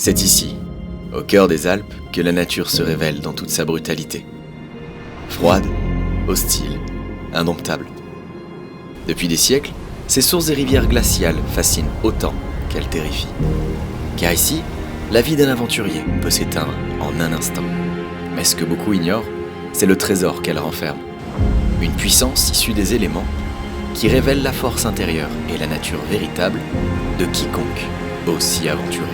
C'est ici, au cœur des Alpes, que la nature se révèle dans toute sa brutalité. Froide, hostile, indomptable. Depuis des siècles, ces sources et rivières glaciales fascinent autant qu'elles terrifient. Car ici, la vie d'un aventurier peut s'éteindre en un instant. Mais ce que beaucoup ignorent, c'est le trésor qu'elle renferme. Une puissance issue des éléments qui révèle la force intérieure et la nature véritable de quiconque ose s'y aventurer.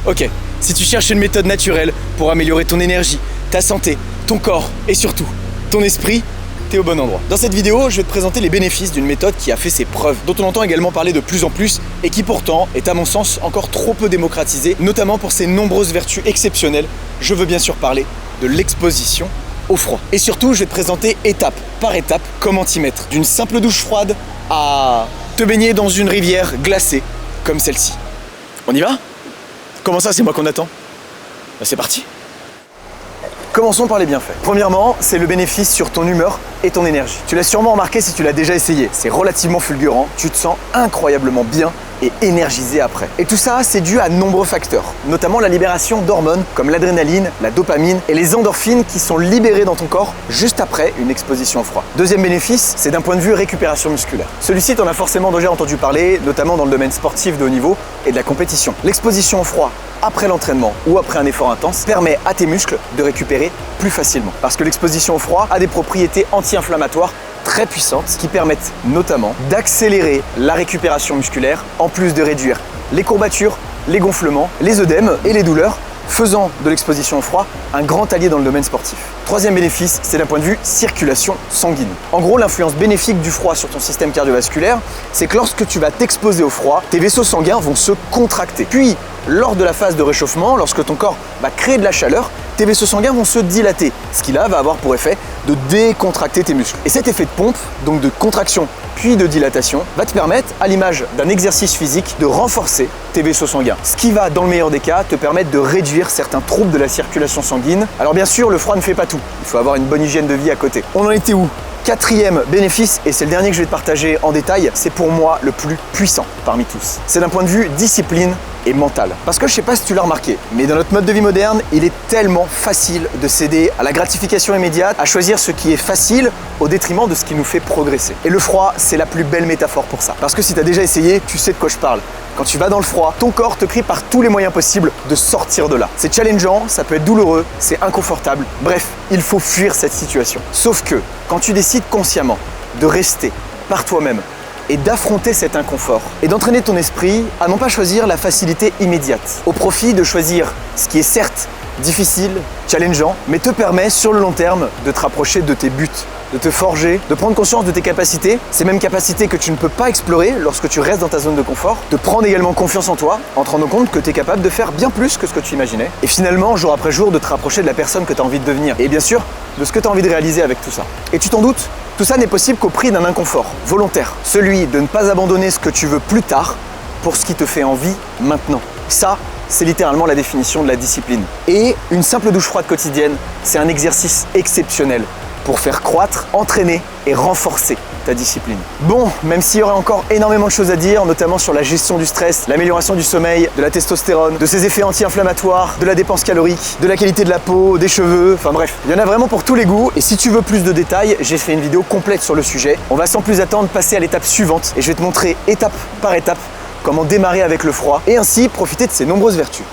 Ok, si tu cherches une méthode naturelle pour améliorer ton énergie, ta santé, ton corps et surtout ton esprit, t'es au bon endroit. Dans cette vidéo, je vais te présenter les bénéfices d'une méthode qui a fait ses preuves, dont on entend également parler de plus en plus et qui pourtant est à mon sens encore trop peu démocratisée, notamment pour ses nombreuses vertus exceptionnelles. Je veux bien sûr parler de l'exposition au froid. Et surtout, je vais te présenter étape par étape comment t'y mettre. D'une simple douche froide à te baigner dans une rivière glacée comme celle-ci. On y va ? Comment ça, c'est moi qu'on attend ? Bah, c'est parti. Commençons par les bienfaits. Premièrement, c'est le bénéfice sur ton humeur et ton énergie. Tu l'as sûrement remarqué si tu l'as déjà essayé. C'est relativement fulgurant, tu te sens incroyablement bien et énergisé après. Et tout ça, c'est dû à nombreux facteurs, notamment la libération d'hormones comme l'adrénaline, la dopamine et les endorphines qui sont libérées dans ton corps juste après une exposition au froid. Deuxième bénéfice, c'est d'un point de vue récupération musculaire. Celui-ci, t'en as forcément déjà entendu parler, notamment dans le domaine sportif de haut niveau et de la compétition. L'exposition au froid après l'entraînement ou après un effort intense permet à tes muscles de récupérer plus facilement. Parce que l'exposition au froid a des propriétés anti-inflammatoires très puissantes qui permettent notamment d'accélérer la récupération musculaire en plus de réduire les courbatures, les gonflements, les œdèmes et les douleurs, faisant de l'exposition au froid un grand allié dans le domaine sportif. Troisième bénéfice, c'est d'un point de vue circulation sanguine. En gros, l'influence bénéfique du froid sur ton système cardiovasculaire, c'est que lorsque tu vas t'exposer au froid, tes vaisseaux sanguins vont se contracter. Puis, lors de la phase de réchauffement, lorsque ton corps va créer de la chaleur, tes vaisseaux sanguins vont se dilater, ce qui là va avoir pour effet de décontracter tes muscles. Et cet effet de pompe, donc de contraction puis de dilatation, va te permettre, à l'image d'un exercice physique, de renforcer tes vaisseaux sanguins. Ce qui va, dans le meilleur des cas, te permettre de réduire certains troubles de la circulation sanguine. Alors bien sûr, le froid ne fait pas tout. Il faut avoir une bonne hygiène de vie à côté. On en était où ? Quatrième bénéfice, et c'est le dernier que je vais te partager en détail, c'est pour moi le plus puissant parmi tous. C'est d'un point de vue discipline et mental. Parce que je sais pas si tu l'as remarqué, mais dans notre mode de vie moderne, il est tellement facile de céder à la gratification immédiate, à choisir ce qui est facile au détriment de ce qui nous fait progresser. Et le froid, c'est la plus belle métaphore pour ça. Parce que si tu as déjà essayé, tu sais de quoi je parle. Quand tu vas dans le froid, ton corps te crie par tous les moyens possibles de sortir de là. C'est challengeant, ça peut être douloureux, c'est inconfortable. Bref, il faut fuir cette situation. Sauf que, quand tu décides consciemment de rester par toi-même et d'affronter cet inconfort et d'entraîner ton esprit à non pas choisir la facilité immédiate, au profit de choisir ce qui est certes difficile, challengeant, mais te permet sur le long terme de te rapprocher de tes buts, de te forger, de prendre conscience de tes capacités, ces mêmes capacités que tu ne peux pas explorer lorsque tu restes dans ta zone de confort, de prendre également confiance en toi en te rendant compte que tu es capable de faire bien plus que ce que tu imaginais, et finalement, jour après jour, de te rapprocher de la personne que tu as envie de devenir, et bien sûr, de ce que tu as envie de réaliser avec tout ça. Et tu t'en doutes, tout ça n'est possible qu'au prix d'un inconfort volontaire, celui de ne pas abandonner ce que tu veux plus tard pour ce qui te fait envie maintenant. Ça, c'est littéralement la définition de la discipline. Et une simple douche froide quotidienne, c'est un exercice exceptionnel pour faire croître, entraîner et renforcer ta discipline. Bon, même s'il y aurait encore énormément de choses à dire, notamment sur la gestion du stress, l'amélioration du sommeil, de la testostérone, de ses effets anti-inflammatoires, de la dépense calorique, de la qualité de la peau, des cheveux, enfin bref, il y en a vraiment pour tous les goûts. Et si tu veux plus de détails, j'ai fait une vidéo complète sur le sujet. On va sans plus attendre passer à l'étape suivante et je vais te montrer étape par étape comment démarrer avec le froid et ainsi profiter de ses nombreuses vertus.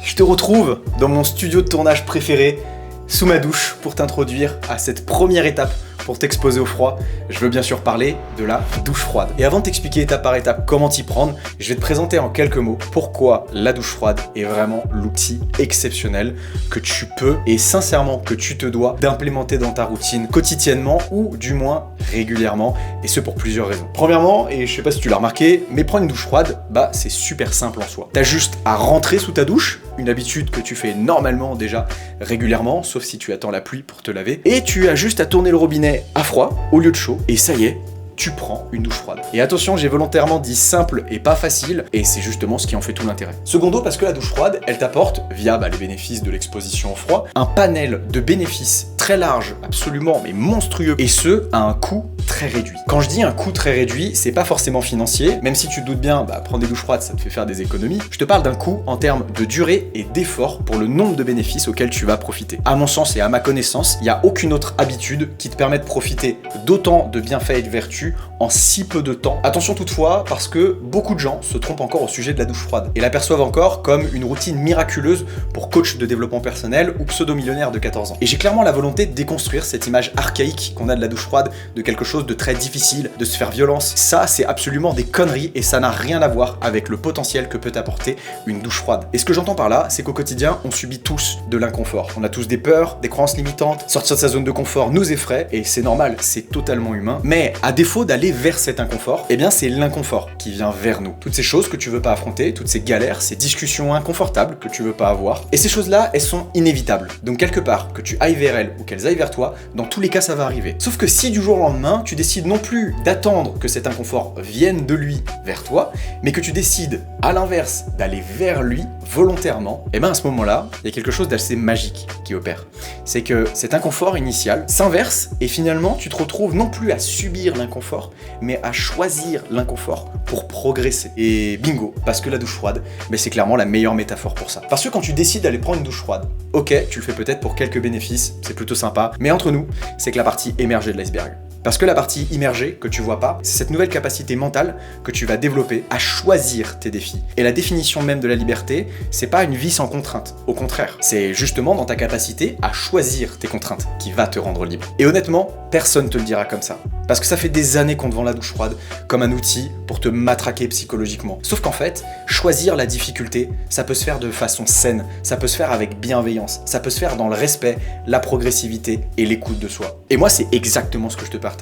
Je te retrouve dans mon studio de tournage préféré, sous ma douche, pour t'introduire à cette première étape pour t'exposer au froid. Je veux bien sûr parler de la douche froide. Et avant de t'expliquer étape par étape comment t'y prendre, je vais te présenter en quelques mots pourquoi la douche froide est vraiment l'outil exceptionnel que tu peux et sincèrement que tu te dois d'implémenter dans ta routine quotidiennement ou du moins régulièrement, et ce pour plusieurs raisons. Premièrement, et je sais pas si tu l'as remarqué, mais prendre une douche froide, bah c'est super simple en soi. T'as juste à rentrer sous ta douche, une habitude que tu fais normalement déjà régulièrement, sauf si tu attends la pluie pour te laver, et tu as juste à tourner le robinet à froid au lieu de chaud, et ça y est, tu prends une douche froide. Et attention, j'ai volontairement dit simple et pas facile, et c'est justement ce qui en fait tout l'intérêt. Secondo, parce que la douche froide, elle t'apporte, via les bénéfices de l'exposition au froid, un panel de bénéfices très large, absolument, mais monstrueux, et ce, à un coût très réduit. Quand je dis un coût très réduit, c'est pas forcément financier, même si tu te doutes bien, prendre des douches froides, ça te fait faire des économies. Je te parle d'un coût en termes de durée et d'effort pour le nombre de bénéfices auxquels tu vas profiter. À mon sens et à ma connaissance, il n'y a aucune autre habitude qui te permet de profiter d'autant de bienfaits et de vertus en si peu de temps. Attention toutefois, parce que beaucoup de gens se trompent encore au sujet de la douche froide et l'aperçoivent encore comme une routine miraculeuse pour coach de développement personnel ou pseudo-millionnaire de 14 ans. Et j'ai clairement la volonté de déconstruire cette image archaïque qu'on a de la douche froide, de quelque chose de très difficile, de se faire violence. Ça, c'est absolument des conneries et ça n'a rien à voir avec le potentiel que peut apporter une douche froide. Et ce que j'entends par là, c'est qu'au quotidien, on subit tous de l'inconfort. On a tous des peurs, des croyances limitantes. Sortir de sa zone de confort nous effraie et c'est normal, c'est totalement humain. Mais à défaut d'aller vers cet inconfort, eh bien c'est l'inconfort qui vient vers nous. Toutes ces choses que tu veux pas affronter, toutes ces galères, ces discussions inconfortables que tu veux pas avoir. Et ces choses-là, elles sont inévitables. Donc quelque part, que tu ailles vers elles ou qu'elles aillent vers toi, dans tous les cas ça va arriver. Sauf que si du jour au lendemain, tu décides non plus d'attendre que cet inconfort vienne de lui vers toi, mais que tu décides à l'inverse d'aller vers lui volontairement, et bien à ce moment-là, il y a quelque chose d'assez magique qui opère. C'est que cet inconfort initial s'inverse et finalement tu te retrouves non plus à subir l'inconfort, mais à choisir l'inconfort pour progresser. Et bingo, parce que la douche froide, c'est clairement la meilleure métaphore pour ça. Parce que quand tu décides d'aller prendre une douche froide, ok, tu le fais peut-être pour quelques bénéfices, c'est plutôt sympa, mais entre nous, c'est que la partie émergée de l'iceberg. Parce que la partie immergée, que tu vois pas, c'est cette nouvelle capacité mentale que tu vas développer à choisir tes défis. Et la définition même de la liberté, c'est pas une vie sans contraintes. Au contraire, c'est justement dans ta capacité à choisir tes contraintes qui va te rendre libre. Et honnêtement, personne te le dira comme ça. Parce que ça fait des années qu'on te vend la douche froide comme un outil pour te matraquer psychologiquement. Sauf qu'en fait, choisir la difficulté, ça peut se faire de façon saine, ça peut se faire avec bienveillance, ça peut se faire dans le respect, la progressivité et l'écoute de soi. Et moi, c'est exactement ce que je te partage.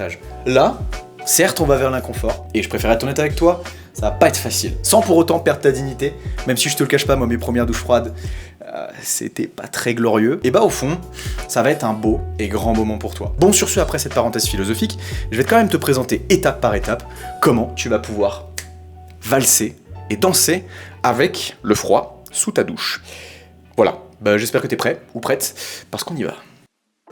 Là, certes, on va vers l'inconfort, et je préfère être honnête avec toi, ça va pas être facile. Sans pour autant perdre ta dignité, même si je te le cache pas, moi, mes premières douches froides, c'était pas très glorieux. Et au fond, ça va être un beau et grand moment pour toi. Bon, sur ce, après cette parenthèse philosophique, je vais quand même te présenter étape par étape comment tu vas pouvoir valser et danser avec le froid sous ta douche. Voilà, j'espère que t'es prêt ou prête, parce qu'on y va.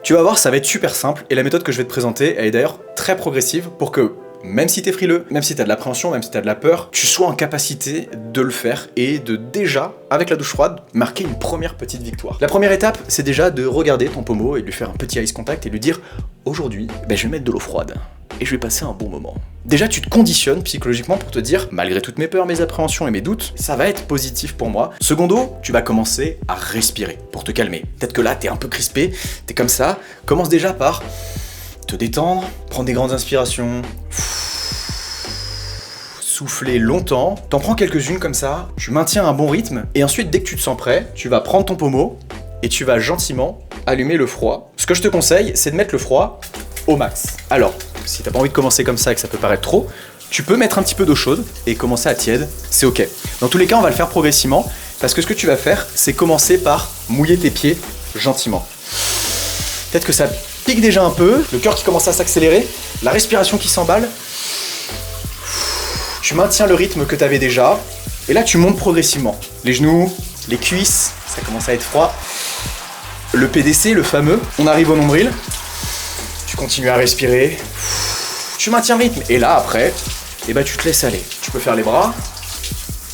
Tu vas voir, ça va être super simple, et la méthode que je vais te présenter, elle est d'ailleurs très progressive pour que, même si t'es frileux, même si t'as de l'appréhension, même si t'as de la peur, tu sois en capacité de le faire et de déjà, avec la douche froide, marquer une première petite victoire. La première étape, c'est déjà de regarder ton pommeau et de lui faire un petit ice contact et lui dire « Aujourd'hui, je vais mettre de l'eau froide et je vais passer un bon moment ». Déjà, tu te conditionnes psychologiquement pour te dire, malgré toutes mes peurs, mes appréhensions et mes doutes, ça va être positif pour moi. Secondo, tu vas commencer à respirer pour te calmer. Peut-être que là, t'es un peu crispé, t'es comme ça. Commence déjà par te détendre, prendre des grandes inspirations, souffler longtemps. T'en prends quelques-unes comme ça, tu maintiens un bon rythme, et ensuite, dès que tu te sens prêt, tu vas prendre ton pommeau et tu vas gentiment allumer le froid. Ce que je te conseille, c'est de mettre le froid au max. Alors, si t'as pas envie de commencer comme ça et que ça peut paraître trop, tu peux mettre un petit peu d'eau chaude et commencer à tiède, c'est ok. Dans tous les cas, on va le faire progressivement, parce que ce que tu vas faire, c'est commencer par mouiller tes pieds gentiment. Peut-être que ça pique déjà un peu, le cœur qui commence à s'accélérer, la respiration qui s'emballe. Tu maintiens le rythme que t'avais déjà, et là tu montes progressivement. Les genoux, les cuisses, ça commence à être froid. Le PDC, le fameux, on arrive au nombril. Tu continues à respirer, tu maintiens le rythme, et là après, tu te laisses aller. Tu peux faire les bras,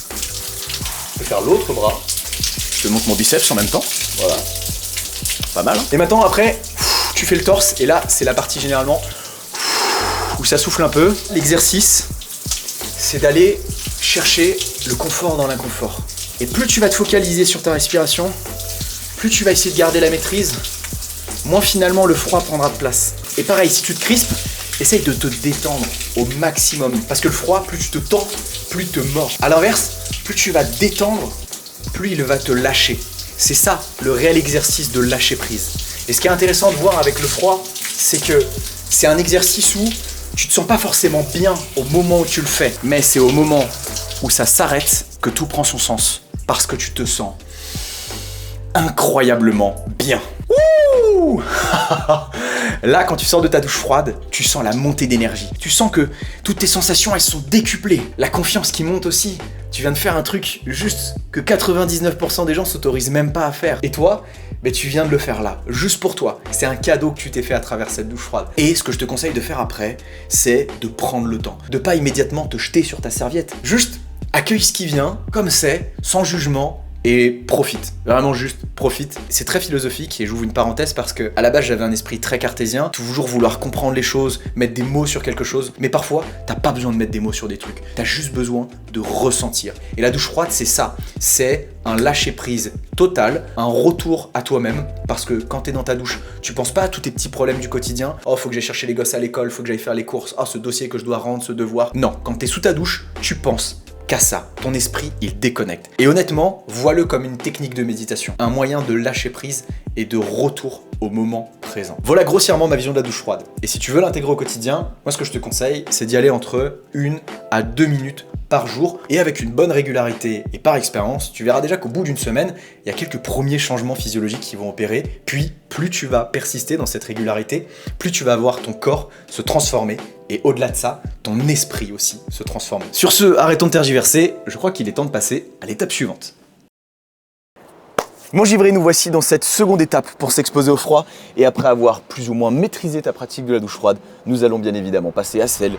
tu peux faire l'autre bras. Je te montre mon biceps en même temps, voilà. Pas mal, hein. Et maintenant après, tu fais le torse, et là c'est la partie généralement où ça souffle un peu. L'exercice, c'est d'aller chercher le confort dans l'inconfort. Et plus tu vas te focaliser sur ta respiration, plus tu vas essayer de garder la maîtrise, moins finalement le froid prendra de place. Et pareil, si tu te crispes, essaye de te détendre au maximum. Parce que le froid, plus tu te tends, plus il te mord. A l'inverse, plus tu vas te détendre, plus il va te lâcher. C'est ça, le réel exercice de lâcher prise. Et ce qui est intéressant de voir avec le froid, c'est que c'est un exercice où tu te sens pas forcément bien au moment où tu le fais. Mais c'est au moment où ça s'arrête que tout prend son sens. Parce que tu te sens incroyablement bien. Ouh. Là, quand tu sors de ta douche froide, tu sens la montée d'énergie. Tu sens que toutes tes sensations, elles sont décuplées. La confiance qui monte aussi. Tu viens de faire un truc juste que 99% des gens s'autorisent même pas à faire. Et toi, tu viens de le faire là, juste pour toi. C'est un cadeau que tu t'es fait à travers cette douche froide. Et ce que je te conseille de faire après, c'est de prendre le temps. De pas immédiatement te jeter sur ta serviette. Juste accueille ce qui vient, comme c'est, sans jugement, et profite. Vraiment juste profite. C'est très philosophique et j'ouvre une parenthèse parce que à la base j'avais un esprit très cartésien, toujours vouloir comprendre les choses, mettre des mots sur quelque chose, mais parfois t'as pas besoin de mettre des mots sur des trucs, t'as juste besoin de ressentir. Et la douche froide c'est ça, c'est un lâcher prise total, un retour à toi-même, parce que quand t'es dans ta douche, tu penses pas à tous tes petits problèmes du quotidien, oh faut que j'aille chercher les gosses à l'école, faut que j'aille faire les courses, oh ce dossier que je dois rendre, ce devoir. Non, quand t'es sous ta douche, tu penses qu'à ça, ton esprit il déconnecte. Et honnêtement, vois-le comme une technique de méditation, un moyen de lâcher prise et de retour au moment présent. Voilà grossièrement ma vision de la douche froide. Et si tu veux l'intégrer au quotidien, moi ce que je te conseille, c'est d'y aller entre 1 à 2 minutes par jour et avec une bonne régularité et par expérience, tu verras déjà qu'au bout d'une semaine, il y a quelques premiers changements physiologiques qui vont opérer. Puis, plus tu vas persister dans cette régularité, plus tu vas voir ton corps se transformer et au-delà de ça, ton esprit aussi se transformer. Sur ce, arrêtons de tergiverser, je crois qu'il est temps de passer à l'étape suivante. Mon givré, nous voici dans cette seconde étape pour s'exposer au froid. Et après avoir plus ou moins maîtrisé ta pratique de la douche froide, nous allons bien évidemment passer à celle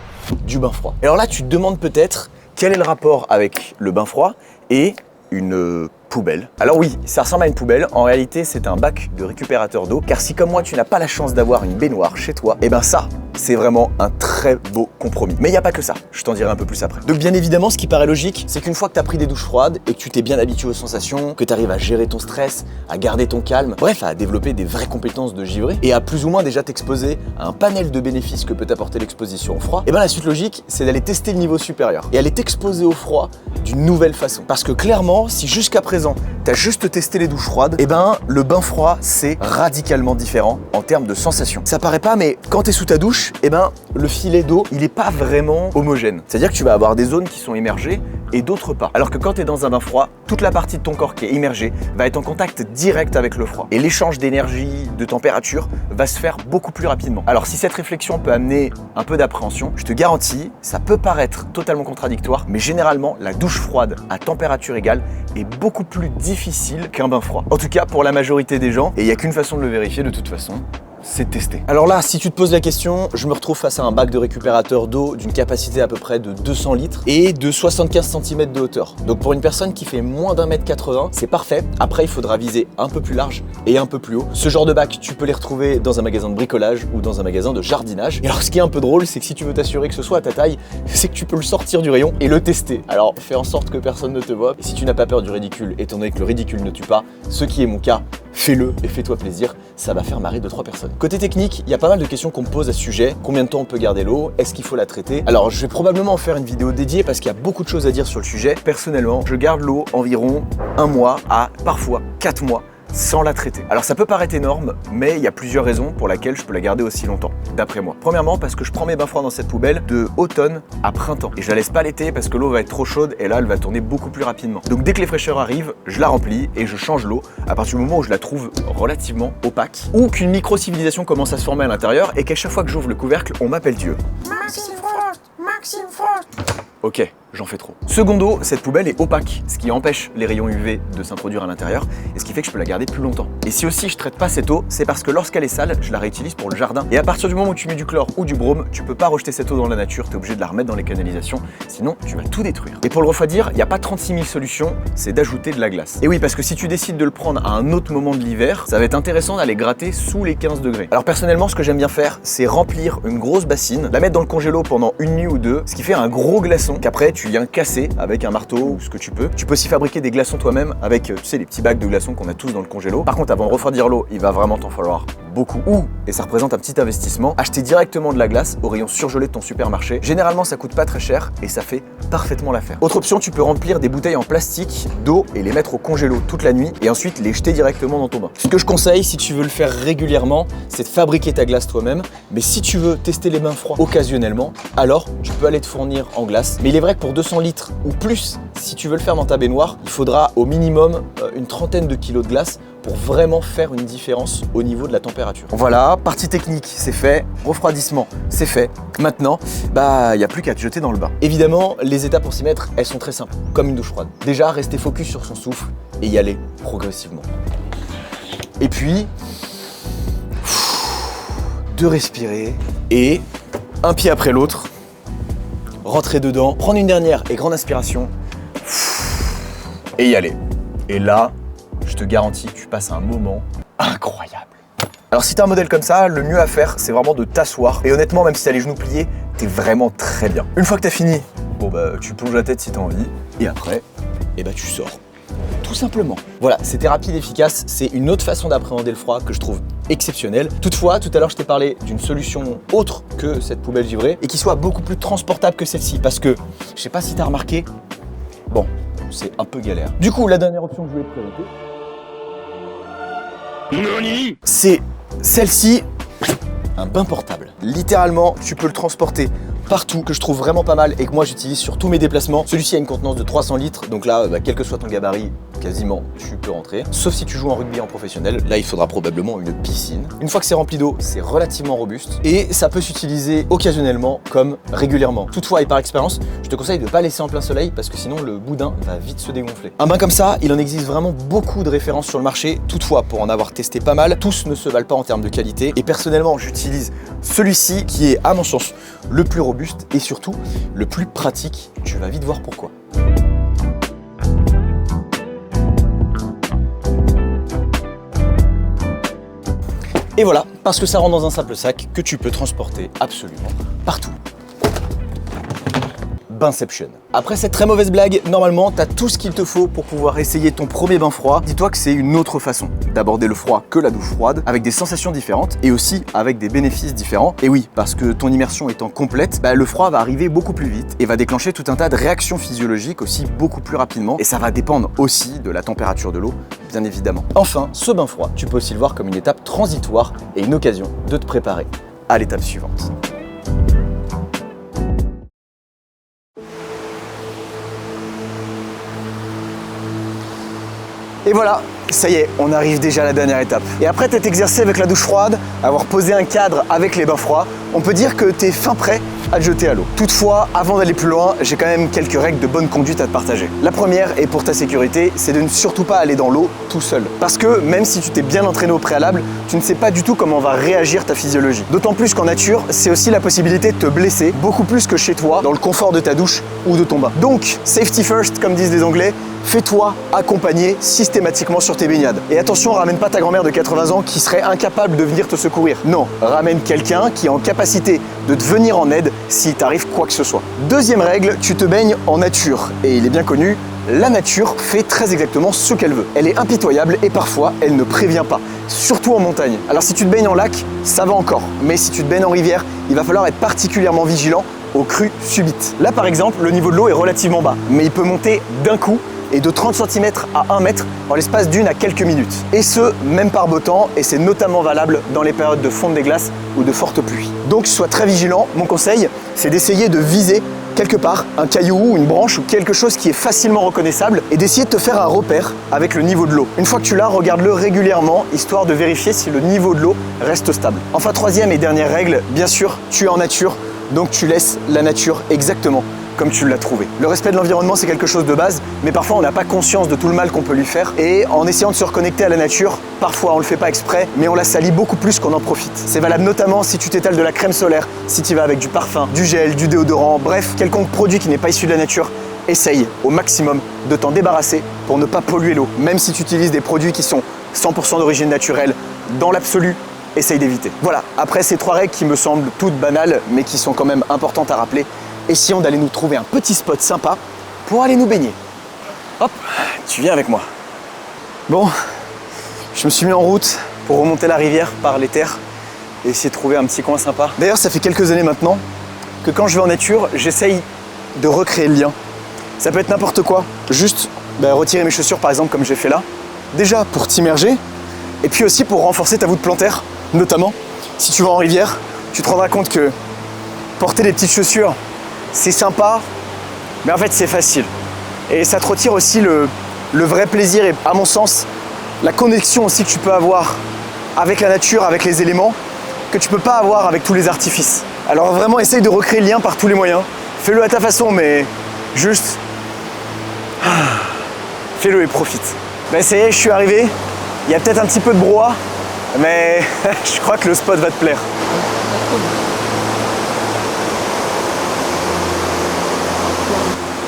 du bain froid. Et alors là, tu te demandes peut-être quel est le rapport avec le bain froid et une poubelle. Alors oui, ça ressemble à une poubelle. En réalité, c'est un bac de récupérateur d'eau. Car si comme moi, tu n'as pas la chance d'avoir une baignoire chez toi, et ben ça, c'est vraiment un très beau compromis. Mais il n'y a pas que ça, je t'en dirai un peu plus après. Donc bien évidemment, ce qui paraît logique, c'est qu'une fois que tu as pris des douches froides et que tu t'es bien habitué aux sensations, que tu arrives à gérer ton stress, à garder ton calme, bref, à développer des vraies compétences de givré et à plus ou moins déjà t'exposer à un panel de bénéfices que peut t'apporter l'exposition au froid, et ben la suite logique, c'est d'aller tester le niveau supérieur et aller t'exposer au froid d'une nouvelle façon. Parce que clairement, si jusqu'à présent, tu as juste testé les douches froides, et ben le bain froid, c'est radicalement différent en termes de sensations. Ça paraît pas, mais quand tu es sous ta douche, et ben le filet d'eau, il est pas vraiment homogène. C'est-à-dire que tu vas avoir des zones qui sont immergées et d'autres pas. Alors que quand tu es dans un bain froid, toute la partie de ton corps qui est immergée va être en contact direct avec le froid. Et l'échange d'énergie, de température va se faire beaucoup plus rapidement. Alors si cette réflexion peut amener un peu d'appréhension, je te garantis, ça peut paraître totalement contradictoire, mais généralement la douche froide à température égale est beaucoup plus difficile qu'un bain froid. En tout cas pour la majorité des gens, et il n'y a qu'une façon de le vérifier de toute façon, c'est de tester. Alors là, si tu te poses la question, je me retrouve face à un bac de récupérateur d'eau d'une capacité à peu près de 200 litres et de 75 cm de hauteur. Donc pour une personne qui fait moins d'1m80, c'est parfait. Après, il faudra viser un peu plus large et un peu plus haut. Ce genre de bac, tu peux les retrouver dans un magasin de bricolage ou dans un magasin de jardinage. Et alors ce qui est un peu drôle, c'est que si tu veux t'assurer que ce soit à ta taille, c'est que tu peux le sortir du rayon et le tester. Alors fais en sorte que personne ne te voit. Et si tu n'as pas peur du ridicule, étant donné que le ridicule ne tue pas, ce qui est mon cas, fais-le et fais-toi plaisir, ça va faire marrer 2-3 personnes. Côté technique, il y a pas mal de questions qu'on me pose à ce sujet. Combien de temps on peut garder l'eau? Est-ce qu'il faut la traiter? Alors je vais probablement en faire une vidéo dédiée parce qu'il y a beaucoup de choses à dire sur le sujet. Personnellement, je garde l'eau environ 1 mois à parfois 4 mois sans la traiter. Alors ça peut paraître énorme, mais il y a plusieurs raisons pour lesquelles je peux la garder aussi longtemps, d'après moi. Premièrement, parce que je prends mes bains froids dans cette poubelle de automne à printemps. Et je la laisse pas l'été parce que l'eau va être trop chaude et là elle va tourner beaucoup plus rapidement. Donc dès que les fraîcheurs arrivent, je la remplis et je change l'eau à partir du moment où je la trouve relativement opaque ou qu'une micro-civilisation commence à se former à l'intérieur et qu'à chaque fois que j'ouvre le couvercle, on m'appelle Dieu. Maxime Frost, Maxime Frost. Ok, j'en fais trop. Secondo, cette poubelle est opaque, ce qui empêche les rayons UV de s'introduire à l'intérieur et ce qui fait que je peux la garder plus longtemps. Et si aussi je traite pas cette eau, c'est parce que lorsqu'elle est sale, je la réutilise pour le jardin. Et à partir du moment où tu mets du chlore ou du brome, tu peux pas rejeter cette eau dans la nature, t'es obligé de la remettre dans les canalisations, sinon tu vas tout détruire. Et pour le refroidir, il n'y a pas 36 000 solutions, c'est d'ajouter de la glace. Et oui, parce que si tu décides de le prendre à un autre moment de l'hiver, ça va être intéressant d'aller gratter sous les 15 degrés. Alors personnellement, ce que j'aime bien faire, c'est remplir une grosse bassine, la mettre dans le congélo pendant 1 nuit ou 2, ce qui fait un gros glaçon qu'après tu viens casser avec un marteau ou ce que tu peux. Tu peux aussi fabriquer des glaçons toi-même avec, tu sais, les petits bacs de glaçons qu'on a tous dans le congélo. Par contre, avant de refroidir l'eau, il va vraiment t'en falloir beaucoup. Et ça représente un petit investissement, acheter directement de la glace au rayon surgelé de ton supermarché. Généralement, ça coûte pas très cher et ça fait parfaitement l'affaire. Autre option, tu peux remplir des bouteilles en plastique d'eau et les mettre au congélo toute la nuit et ensuite les jeter directement dans ton bain. Ce que je conseille, si tu veux le faire régulièrement, c'est de fabriquer ta glace toi-même. Mais si tu veux tester les bains froids occasionnellement, alors tu peux aller te fournir en glace. Mais il est vrai que pour 200 litres ou plus, si tu veux le faire dans ta baignoire, il faudra au minimum une trentaine de kilos de glace pour vraiment faire une différence au niveau de la température. Voilà, partie technique, c'est fait. Refroidissement, c'est fait. Maintenant, il n'y a plus qu'à te jeter dans le bain. Évidemment, les étapes pour s'y mettre, elles sont très simples, comme une douche froide. Déjà, rester focus sur son souffle et y aller progressivement. Et puis, de respirer et un pied après l'autre, rentrer dedans, prendre une dernière et grande inspiration et y aller. Et là, je te garantis que tu passes un moment incroyable. Alors si t'as un modèle comme ça, le mieux à faire, c'est vraiment de t'asseoir. Et honnêtement, même si t'as les genoux pliés, t'es vraiment très bien. Une fois que t'as fini, tu plonges la tête si t'as envie. Et après, tu sors. Tout simplement. Voilà, c'était rapide et efficace. C'est une autre façon d'appréhender le froid que je trouve exceptionnelle. Toutefois, tout à l'heure, je t'ai parlé d'une solution autre que cette poubelle givrée et qui soit beaucoup plus transportable que celle-ci. Parce que, je sais pas si t'as remarqué, c'est un peu galère. Du coup, la dernière option que je voulais te présenter, c'est celle-ci, un bain portable. Littéralement, tu peux le transporter partout, que je trouve vraiment pas mal et que moi j'utilise sur tous mes déplacements. Celui-ci a une contenance de 300 litres, donc là, quel que soit ton gabarit, quasiment, tu peux rentrer. Sauf si tu joues en rugby en professionnel, là il faudra probablement une piscine. Une fois que c'est rempli d'eau, c'est relativement robuste et ça peut s'utiliser occasionnellement comme régulièrement. Toutefois, et par expérience, je te conseille de ne pas laisser en plein soleil parce que sinon le boudin va vite se dégonfler. Un bain comme ça, il en existe vraiment beaucoup de références sur le marché. Toutefois, pour en avoir testé pas mal, tous ne se valent pas en termes de qualité et personnellement, j'utilise celui-ci qui est, à mon sens, le plus robuste et surtout le plus pratique. Tu vas vite voir pourquoi. Et voilà, parce que ça rentre dans un simple sac que tu peux transporter absolument partout. Bainception. Après cette très mauvaise blague, normalement, t'as tout ce qu'il te faut pour pouvoir essayer ton premier bain froid. Dis-toi que c'est une autre façon d'aborder le froid que la douche froide, avec des sensations différentes et aussi avec des bénéfices différents. Et oui, parce que ton immersion étant complète, le froid va arriver beaucoup plus vite et va déclencher tout un tas de réactions physiologiques aussi beaucoup plus rapidement. Et ça va dépendre aussi de la température de l'eau, bien évidemment. Enfin, ce bain froid, tu peux aussi le voir comme une étape transitoire et une occasion de te préparer à l'étape suivante. Et voilà, ça y est, on arrive déjà à la dernière étape. Et après t'être exercé avec la douche froide, avoir posé un cadre avec les bains froids, on peut dire que t'es fin prêt à te jeter à l'eau. Toutefois, avant d'aller plus loin, j'ai quand même quelques règles de bonne conduite à te partager. La première, et pour ta sécurité, c'est de ne surtout pas aller dans l'eau tout seul. Parce que même si tu t'es bien entraîné au préalable, tu ne sais pas du tout comment va réagir ta physiologie. D'autant plus qu'en nature, c'est aussi la possibilité de te blesser, beaucoup plus que chez toi, dans le confort de ta douche ou de ton bain. Donc, safety first, comme disent les Anglais, fais-toi accompagner systématiquement sur tes baignades. Et attention, ramène pas ta grand-mère de 80 ans qui serait incapable de venir te secourir. Non, ramène quelqu'un qui est en capacité de te venir en aide s'il t'arrive quoi que ce soit. Deuxième règle, tu te baignes en nature. Et il est bien connu, la nature fait très exactement ce qu'elle veut. Elle est impitoyable et parfois, elle ne prévient pas, surtout en montagne. Alors si tu te baignes en lac, ça va encore. Mais si tu te baignes en rivière, il va falloir être particulièrement vigilant aux crues subites. Là par exemple, le niveau de l'eau est relativement bas, mais il peut monter d'un coup et de 30 cm à 1 mètre en l'espace d'une à quelques minutes. Et ce, même par beau temps, et c'est notamment valable dans les périodes de fonte des glaces ou de fortes pluies. Donc sois très vigilant, mon conseil, c'est d'essayer de viser quelque part un caillou, une branche ou quelque chose qui est facilement reconnaissable et d'essayer de te faire un repère avec le niveau de l'eau. Une fois que tu l'as, regarde-le régulièrement, histoire de vérifier si le niveau de l'eau reste stable. Enfin, troisième et dernière règle, bien sûr, tu es en nature, donc tu laisses la nature exactement comme tu l'as trouvé. Le respect de l'environnement, c'est quelque chose de base, mais parfois on n'a pas conscience de tout le mal qu'on peut lui faire. Et en essayant de se reconnecter à la nature, parfois on le fait pas exprès, mais on la salit beaucoup plus qu'on en profite. C'est valable notamment si tu t'étales de la crème solaire, si tu vas avec du parfum, du gel, du déodorant, bref, quelconque produit qui n'est pas issu de la nature. Essaye au maximum de t'en débarrasser pour ne pas polluer l'eau. Même si tu utilises des produits qui sont 100% d'origine naturelle, dans l'absolu, essaye d'éviter. Voilà, après ces 3 règles qui me semblent toutes banales, mais qui sont quand même importantes à rappeler, essayons d'aller nous trouver un petit spot sympa pour aller nous baigner. Hop, tu viens avec moi. Bon, je me suis mis en route pour remonter la rivière par les terres et essayer de trouver un petit coin sympa. D'ailleurs, ça fait quelques années maintenant que quand je vais en nature, j'essaye de recréer le lien. Ça peut être n'importe quoi, juste retirer mes chaussures par exemple comme j'ai fait là. Déjà pour t'immerger et puis aussi pour renforcer ta voûte plantaire, notamment si tu vas en rivière, tu te rendras compte que porter des petites chaussures, c'est sympa, mais en fait c'est facile. Et ça te retire aussi le vrai plaisir et à mon sens, la connexion aussi que tu peux avoir avec la nature, avec les éléments, que tu peux pas avoir avec tous les artifices. Alors vraiment, essaye de recréer le lien par tous les moyens. Fais-le à ta façon, mais juste... fais-le et profite. Ben ça y est, je suis arrivé. Il y a peut-être un petit peu de brouhaha, mais je crois que le spot va te plaire.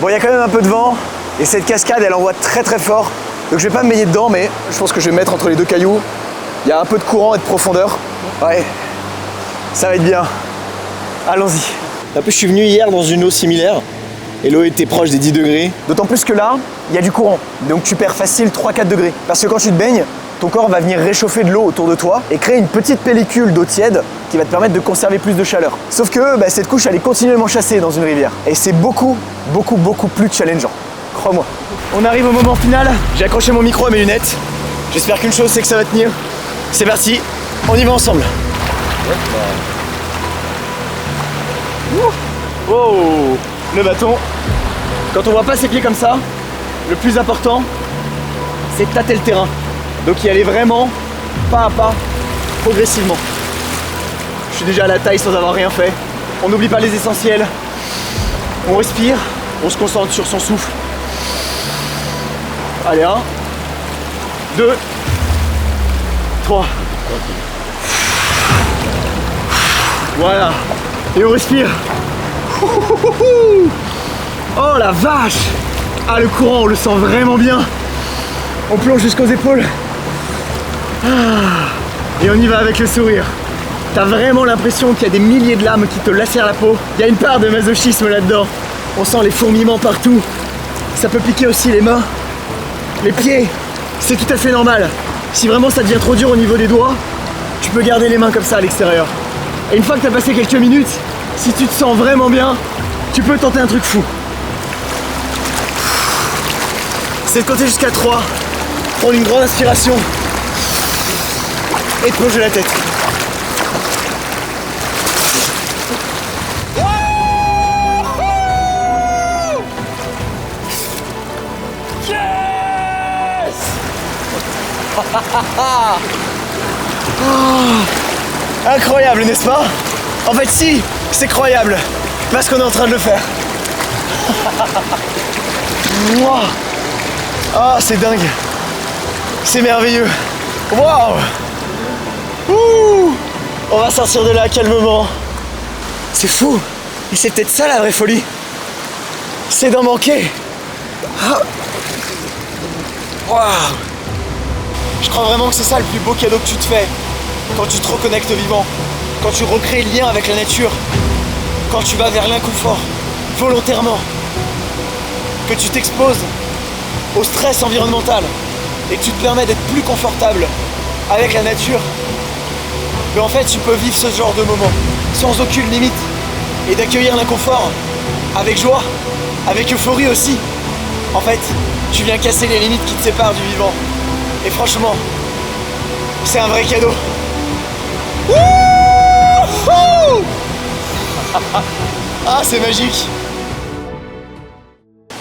Bon, il y a quand même un peu de vent, et cette cascade, elle envoie très très fort. Donc je vais pas me baigner dedans, mais je pense que je vais me mettre entre les deux cailloux. Il y a un peu de courant et de profondeur. Ouais, ça va être bien. Allons-y. En plus, je suis venu hier dans une eau similaire, et l'eau était proche des 10 degrés. D'autant plus que là, il y a du courant, donc tu perds facile 3-4 degrés. Parce que quand tu te baignes, ton corps va venir réchauffer de l'eau autour de toi et créer une petite pellicule d'eau tiède qui va te permettre de conserver plus de chaleur. Sauf que cette couche, elle est continuellement chassée dans une rivière. Et c'est beaucoup plus challengeant. Crois-moi. On arrive au moment final. J'ai accroché mon micro à mes lunettes. J'espère qu'une chose, c'est que ça va tenir. C'est parti, on y va ensemble. Oh, le bâton. Quand on voit pas ses pieds comme ça, le plus important, c'est de tâter le terrain. Donc y aller vraiment pas à pas, progressivement. Je suis déjà à la taille sans avoir rien fait. On n'oublie pas les essentiels. On respire, on se concentre sur son souffle. Allez, 1, 2, 3. Voilà. Et on respire. Oh la vache! Ah, le courant, on le sent vraiment bien. On plonge jusqu'aux épaules. Et on y va avec le sourire. T'as vraiment l'impression qu'il y a des milliers de lames qui te lacèrent la peau. Il y a une part de masochisme là-dedans. On sent les fourmillements partout. Ça peut piquer aussi les mains, les pieds. C'est tout à fait normal. Si vraiment ça devient trop dur au niveau des doigts, tu peux garder les mains comme ça à l'extérieur. Et une fois que t'as passé quelques minutes, si tu te sens vraiment bien, tu peux tenter un truc fou. C'est de compter jusqu'à 3, prendre une grande inspiration et te plonger la tête. Yes! Incroyable, n'est-ce pas? En fait si, c'est croyable, parce qu'on est en train de le faire. Ah, c'est dingue. C'est merveilleux. Waouh. On va sortir de là calmement. C'est fou. Et c'est peut-être ça la vraie folie. C'est d'en manquer. Waouh. Je crois vraiment que c'est ça le plus beau cadeau que tu te fais. Quand tu te reconnectes au vivant. Quand tu recrées le lien avec la nature. Quand tu vas vers l'inconfort. Volontairement. Que tu t'exposes au stress environnemental et que tu te permets d'être plus confortable avec la nature, mais en fait tu peux vivre ce genre de moment sans aucune limite et d'accueillir l'inconfort avec joie, avec euphorie aussi. En fait, tu viens casser les limites qui te séparent du vivant. Et franchement, c'est un vrai cadeau. Ah, c'est magique.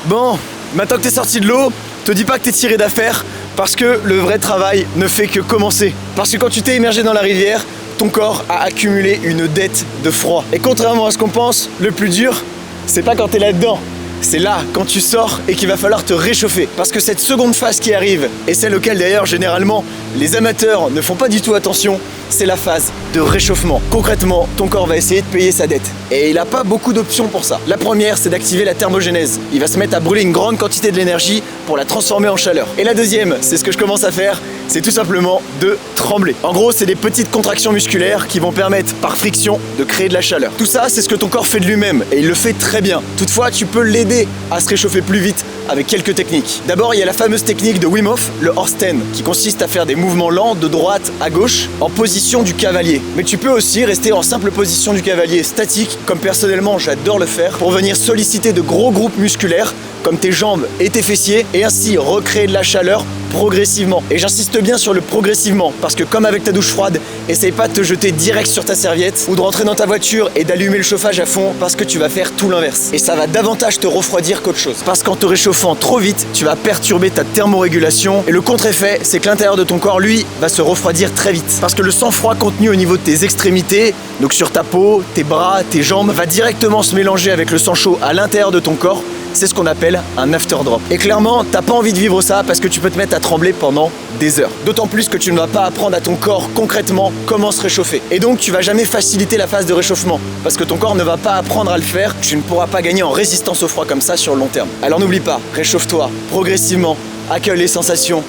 Bon, maintenant que t'es sorti de l'eau, te dis pas que t'es tiré d'affaire, parce que le vrai travail ne fait que commencer. Parce que quand tu t'es immergé dans la rivière, ton corps a accumulé une dette de froid. Et contrairement à ce qu'on pense, le plus dur, c'est pas quand t'es là-dedans. C'est là, quand tu sors et qu'il va falloir te réchauffer. Parce que cette seconde phase qui arrive, et celle auquel d'ailleurs généralement les amateurs ne font pas du tout attention, c'est la phase de réchauffement. Concrètement, ton corps va essayer de payer sa dette. Et il n'a pas beaucoup d'options pour ça. La première, c'est d'activer la thermogénèse. Il va se mettre à brûler une grande quantité de l'énergie pour la transformer en chaleur. Et la deuxième, c'est ce que je commence à faire, c'est tout simplement de trembler. En gros, c'est des petites contractions musculaires qui vont permettre, par friction, de créer de la chaleur. Tout ça, c'est ce que ton corps fait de lui-même, et il le fait très bien. Toutefois, tu peux l'aider à se réchauffer plus vite avec quelques techniques. D'abord, il y a la fameuse technique de Wim Hof, le Horsten, qui consiste à faire des mouvements lents de droite à gauche en position du cavalier. Mais tu peux aussi rester en simple position du cavalier statique, comme personnellement j'adore le faire, pour venir solliciter de gros groupes musculaires comme tes jambes et tes fessiers, et ainsi recréer de la chaleur progressivement. Et j'insiste bien sur le progressivement, parce que comme avec ta douche froide, essaye pas de te jeter direct sur ta serviette ou de rentrer dans ta voiture et d'allumer le chauffage à fond, parce que tu vas faire tout l'inverse. Et ça va davantage te refroidir qu'autre chose. Parce qu'en te réchauffant trop vite, tu vas perturber ta thermorégulation et le contre-effet, c'est que l'intérieur de ton corps, lui, va se refroidir très vite. Parce que le sang froid contenu au niveau de tes extrémités, donc sur ta peau, tes bras, tes jambes, va directement se mélanger avec le sang chaud à l'intérieur de ton corps. C'est ce qu'on appelle un after drop. Et clairement, t'as pas envie de vivre ça parce que tu peux te mettre à trembler pendant des heures. D'autant plus que tu ne vas pas apprendre à ton corps concrètement comment se réchauffer. Et donc tu vas jamais faciliter la phase de réchauffement parce que ton corps ne va pas apprendre à le faire. Tu ne pourras pas gagner en résistance au froid comme ça sur le long terme. Alors n'oublie pas, réchauffe-toi progressivement, accueille les sensations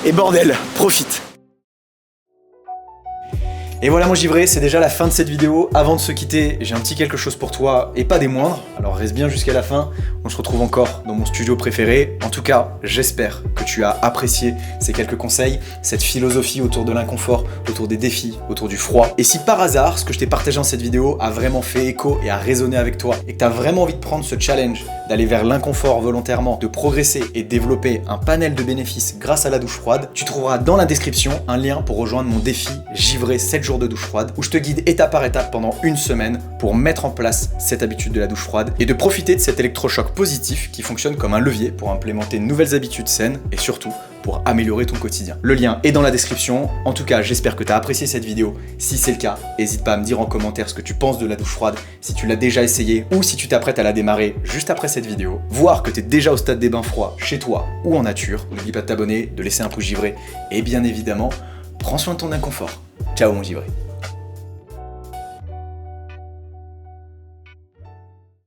et bordel, profite. Et voilà mon givré, c'est déjà la fin de cette vidéo. Avant de se quitter, j'ai un petit quelque chose pour toi et pas des moindres. Alors reste bien jusqu'à la fin, on se retrouve encore dans mon studio préféré. En tout cas, j'espère que tu as apprécié ces quelques conseils, cette philosophie autour de l'inconfort, autour des défis, autour du froid. Et si par hasard, ce que je t'ai partagé dans cette vidéo a vraiment fait écho et a résonné avec toi et que tu as vraiment envie de prendre ce challenge, d'aller vers l'inconfort volontairement, de progresser et développer un panel de bénéfices grâce à la douche froide, tu trouveras dans la description un lien pour rejoindre mon défi Givré 7 jours de douche froide où je te guide étape par étape pendant une semaine pour mettre en place cette habitude de la douche froide et de profiter de cet électrochoc positif qui fonctionne comme un levier pour implémenter de nouvelles habitudes saines et surtout pour améliorer ton quotidien. Le lien est dans la description. En tout cas, j'espère que tu as apprécié cette vidéo. Si c'est le cas, n'hésite pas à me dire en commentaire ce que tu penses de la douche froide, si tu l'as déjà essayé ou si tu t'apprêtes à la démarrer juste après cette vidéo. Voir que tu es déjà au stade des bains froids chez toi ou en nature. N'oublie pas de t'abonner, de laisser un pouce givré et bien évidemment, prends soin de ton inconfort. Ciao mon givré.